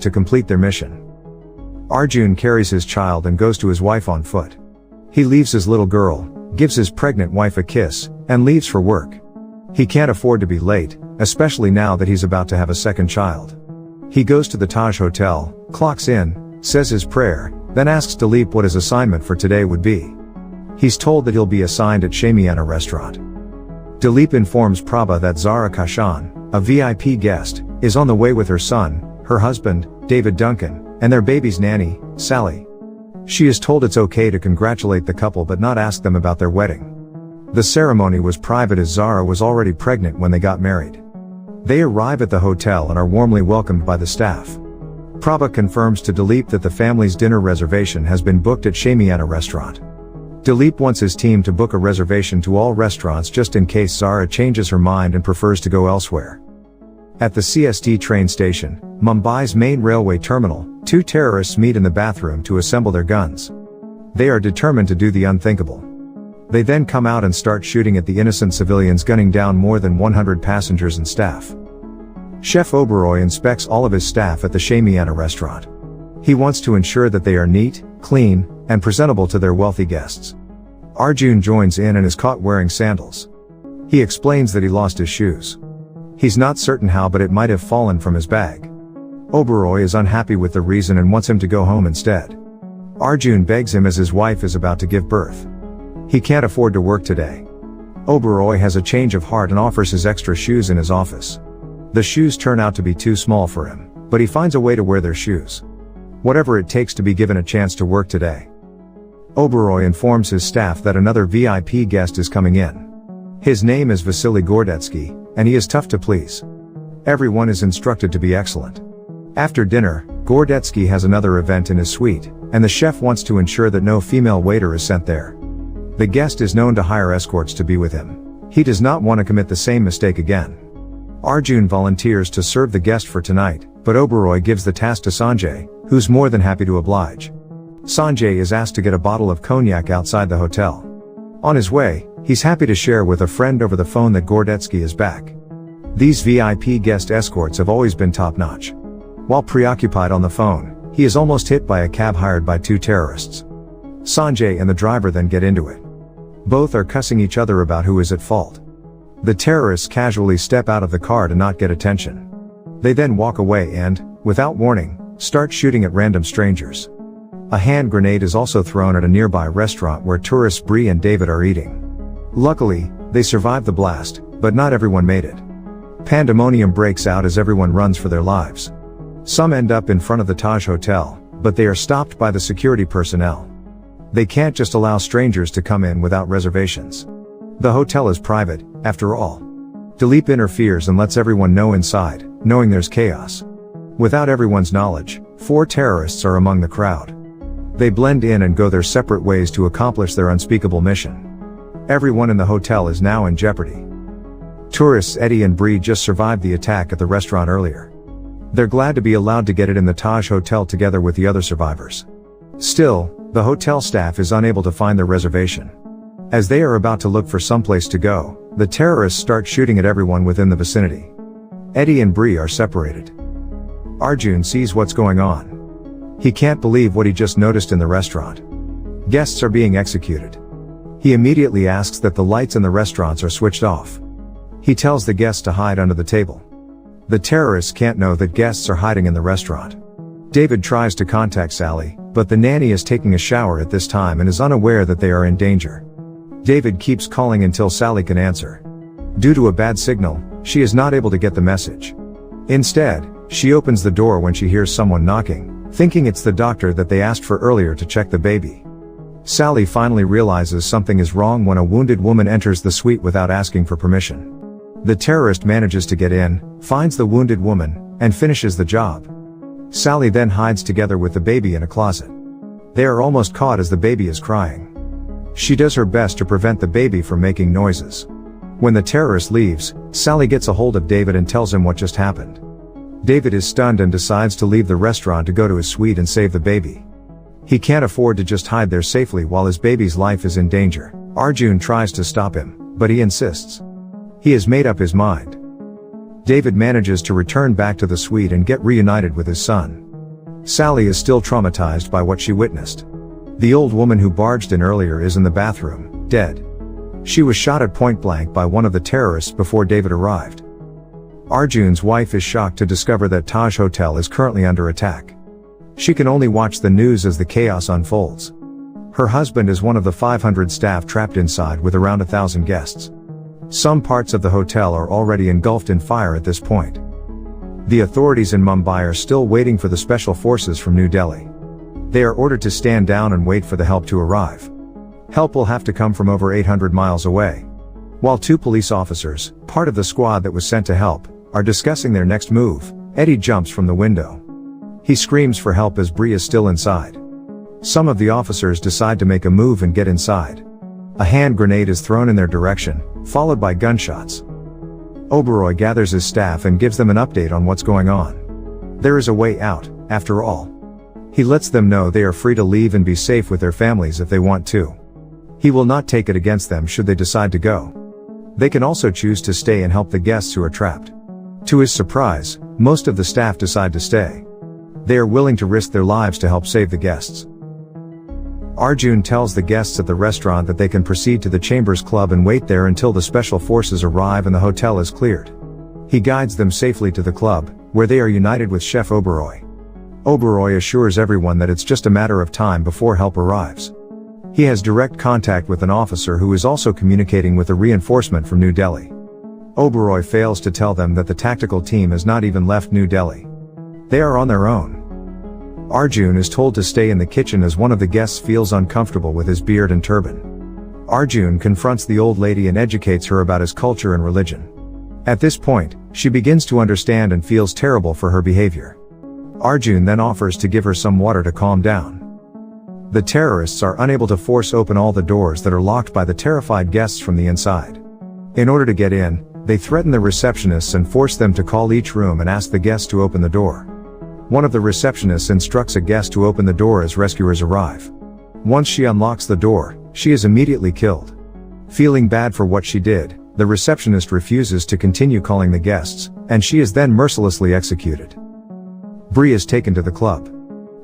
to complete their mission. Arjun carries his child and goes to his wife on foot. He leaves his little girl, gives his pregnant wife a kiss, and leaves for work. He can't afford to be late, especially now that he's about to have a second child. He goes to the Taj Hotel, clocks in, says his prayer, then asks Dilip what his assignment for today would be. He's told that he'll be assigned at Shamiana restaurant. Dilip informs Prabha that Zara Kashan, a VIP guest, is on the way with her son, her husband, David Duncan, and their baby's nanny, Sally. She is told it's okay to congratulate the couple but not ask them about their wedding. The ceremony was private as Zara was already pregnant when they got married. They arrive at the hotel and are warmly welcomed by the staff. Prabha confirms to Dilip that the family's dinner reservation has been booked at Shamiana restaurant. Dilip wants his team to book a reservation to all restaurants just in case Zara changes her mind and prefers to go elsewhere. At the CST train station, Mumbai's main railway terminal, two terrorists meet in the bathroom to assemble their guns. They are determined to do the unthinkable. They then come out and start shooting at the innocent civilians, gunning down more than 100 passengers and staff. Chef Oberoi inspects all of his staff at the Shamiana restaurant. He wants to ensure that they are neat, clean, and presentable to their wealthy guests. Arjun joins in and is caught wearing sandals. He explains that he lost his shoes. He's not certain how, but it might have fallen from his bag. Oberoi is unhappy with the reason and wants him to go home instead. Arjun begs him as his wife is about to give birth. He can't afford to work today. Oberoi has a change of heart and offers his extra shoes in his office. The shoes turn out to be too small for him, but he finds a way to wear their shoes. Whatever it takes to be given a chance to work today. Oberoi informs his staff that another VIP guest is coming in. His name is Vasily Gordetsky, and he is tough to please. Everyone is instructed to be excellent. After dinner, Gordetsky has another event in his suite, and the chef wants to ensure that no female waiter is sent there. The guest is known to hire escorts to be with him. He does not want to commit the same mistake again. Arjun volunteers to serve the guest for tonight, but Oberoi gives the task to Sanjay, who's more than happy to oblige. Sanjay is asked to get a bottle of cognac outside the hotel. On his way, he's happy to share with a friend over the phone that Gordetsky is back. These VIP guest escorts have always been top-notch. While preoccupied on the phone, he is almost hit by a cab hired by two terrorists. Sanjay and the driver then get into it. Both are cussing each other about who is at fault. The terrorists casually step out of the car to not get attention. They then walk away and, without warning, start shooting at random strangers. A hand grenade is also thrown at a nearby restaurant where tourists Bree and David are eating. Luckily, they survive the blast, but not everyone made it. Pandemonium breaks out as everyone runs for their lives. Some end up in front of the Taj Hotel, but they are stopped by the security personnel. They can't just allow strangers to come in without reservations. The hotel is private, after all. Dilip interferes and lets everyone know inside, knowing there's chaos. Without everyone's knowledge, 4 terrorists are among the crowd. They blend in and go their separate ways to accomplish their unspeakable mission. Everyone in the hotel is now in jeopardy. Tourists Eddie and Bree just survived the attack at the restaurant earlier. They're glad to be allowed to get it in the Taj Hotel together with the other survivors. Still, the hotel staff is unable to find their reservation. As they are about to look for someplace to go, the terrorists start shooting at everyone within the vicinity. Eddie and Bree are separated. Arjun sees what's going on. He can't believe what he just noticed in the restaurant. Guests are being executed. He immediately asks that the lights in the restaurants are switched off. He tells the guests to hide under the table. The terrorists can't know that guests are hiding in the restaurant. David tries to contact Sally, but the nanny is taking a shower at this time and is unaware that they are in danger. David keeps calling until Sally can answer. Due to a bad signal, she is not able to get the message. Instead, she opens the door when she hears someone knocking, thinking it's the doctor that they asked for earlier to check the baby. Sally finally realizes something is wrong when a wounded woman enters the suite without asking for permission. The terrorist manages to get in, finds the wounded woman, and finishes the job. Sally then hides together with the baby in a closet. They are almost caught as the baby is crying. She does her best to prevent the baby from making noises. When the terrorist leaves, Sally gets a hold of David and tells him what just happened. David is stunned and decides to leave the restaurant to go to his suite and save the baby. He can't afford to just hide there safely while his baby's life is in danger. Arjun tries to stop him, but he insists. He has made up his mind. David manages to return back to the suite and get reunited with his son. Sally is still traumatized by what she witnessed. The old woman who barged in earlier is in the bathroom, dead. She was shot at point blank by one of the terrorists before David arrived. Arjun's wife is shocked to discover that Taj Hotel is currently under attack. She can only watch the news as the chaos unfolds. Her husband is one of the 500 staff trapped inside with around 1,000 guests. Some parts of the hotel are already engulfed in fire at this point. The authorities in Mumbai are still waiting for the special forces from New Delhi. They are ordered to stand down and wait for the help to arrive. Help will have to come from over 800 miles away. While 2 police officers, part of the squad that was sent to help, are discussing their next move, Eddie jumps from the window. He screams for help as Bree is still inside. Some of the officers decide to make a move and get inside. A hand grenade is thrown in their direction, followed by gunshots. Oberoi gathers his staff and gives them an update on what's going on. There is a way out, after all. He lets them know they are free to leave and be safe with their families if they want to. He will not take it against them should they decide to go. They can also choose to stay and help the guests who are trapped. To his surprise, most of the staff decide to stay. They are willing to risk their lives to help save the guests. Arjun tells the guests at the restaurant that they can proceed to the Chambers Club and wait there until the special forces arrive and the hotel is cleared. He guides them safely to the club, where they are united with Chef Oberoi. Oberoi assures everyone that it's just a matter of time before help arrives. He has direct contact with an officer who is also communicating with a reinforcement from New Delhi. Oberoi fails to tell them that the tactical team has not even left New Delhi. They are on their own. Arjun is told to stay in the kitchen as one of the guests feels uncomfortable with his beard and turban. Arjun confronts the old lady and educates her about his culture and religion. At this point, she begins to understand and feels terrible for her behavior. Arjun then offers to give her some water to calm down. The terrorists are unable to force open all the doors that are locked by the terrified guests from the inside. In order to get in, they threaten the receptionists and force them to call each room and ask the guests to open the door. One of the receptionists instructs a guest to open the door as rescuers arrive. Once she unlocks the door, she is immediately killed. Feeling bad for what she did, the receptionist refuses to continue calling the guests, and she is then mercilessly executed. Bree is taken to the club.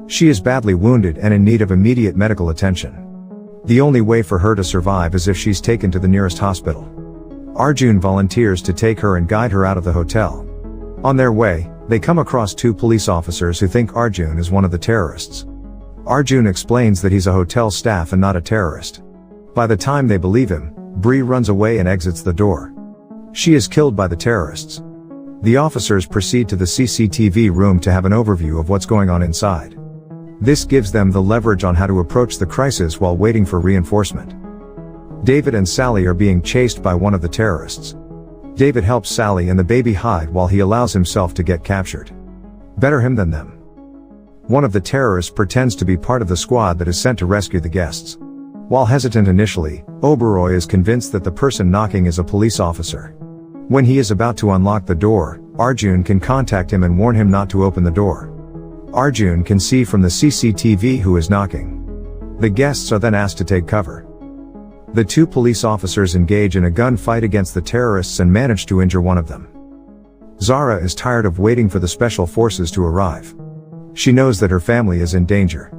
She is badly wounded and in need of immediate medical attention. The only way for her to survive is if she's taken to the nearest hospital. Arjun volunteers to take her and guide her out of the hotel. On their way, they come across 2 police officers who think Arjun is one of the terrorists. Arjun explains that he's a hotel staff and not a terrorist. By the time they believe him, Bree runs away and exits the door. She is killed by the terrorists. The officers proceed to the CCTV room to have an overview of what's going on inside. This gives them the leverage on how to approach the crisis while waiting for reinforcement. David and Sally are being chased by one of the terrorists. David helps Sally and the baby hide while he allows himself to get captured. Better him than them. One of the terrorists pretends to be part of the squad that is sent to rescue the guests. While hesitant initially, Oberoi is convinced that the person knocking is a police officer. When he is about to unlock the door, Arjun can contact him and warn him not to open the door. Arjun can see from the CCTV who is knocking. The guests are then asked to take cover. The 2 police officers engage in a gunfight against the terrorists and manage to injure one of them. Zara is tired of waiting for the special forces to arrive. She knows that her family is in danger.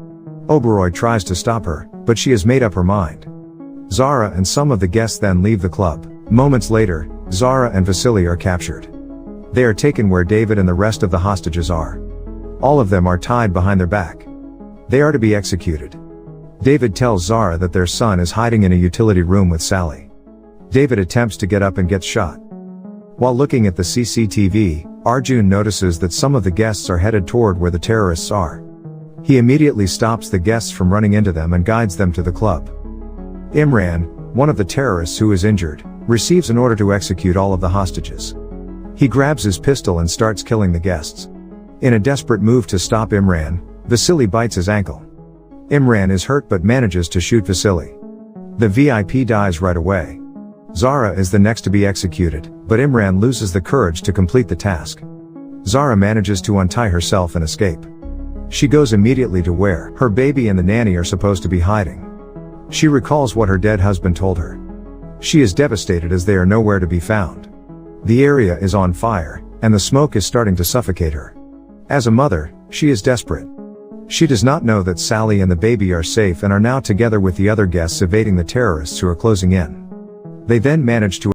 Oberoi tries to stop her, but she has made up her mind. Zara and some of the guests then leave the club. Moments later, Zara and Vasily are captured. They are taken where David and the rest of the hostages are. All of them are tied behind their back. They are to be executed. David tells Zara that their son is hiding in a utility room with Sally. David attempts to get up and gets shot. While looking at the CCTV, Arjun notices that some of the guests are headed toward where the terrorists are. He immediately stops the guests from running into them and guides them to the club. Imran, one of the terrorists who is injured, receives an order to execute all of the hostages. He grabs his pistol and starts killing the guests. In a desperate move to stop Imran, Vasily bites his ankle. Imran is hurt but manages to shoot Vasily. The VIP dies right away. Zara is the next to be executed, but Imran loses the courage to complete the task. Zara manages to untie herself and escape. She goes immediately to where her baby and the nanny are supposed to be hiding. She recalls what her dead husband told her. She is devastated as they are nowhere to be found. The area is on fire, and the smoke is starting to suffocate her. As a mother, she is desperate. She does not know that Sally and the baby are safe and are now together with the other guests evading the terrorists who are closing in. They then manage to